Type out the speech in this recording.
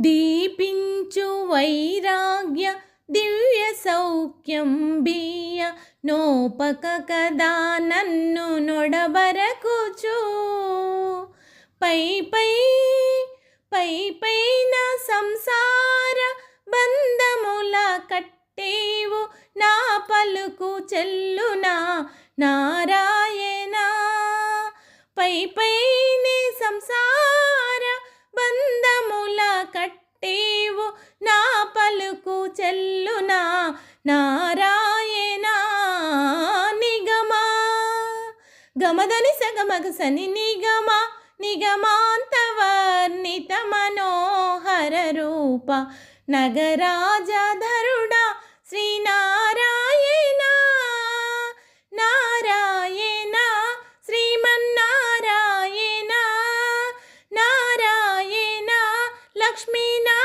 దీపించు వైరాగ్య దివ్య సౌఖ్యం బియ్య నోపక కదా నన్ను నొడబరకుచు పై పై పై పైన సంసార బంధముల కట్టేవు నా పలుకు చెల్లునా నారాయణ పై పైనే సంసార బంధముల కట్టేవు నా పలుకు చెల్లునా నారాయణ నిగమా గమదని సగమగ సని నిగమా నిగమాంతవర్ణిత మనోహర రూప నగరాజధరుడా శ్రీనారాయణ నారాయణ శ్రీమన్నారాయణ నారాయణ లక్ష్మీనారాయణ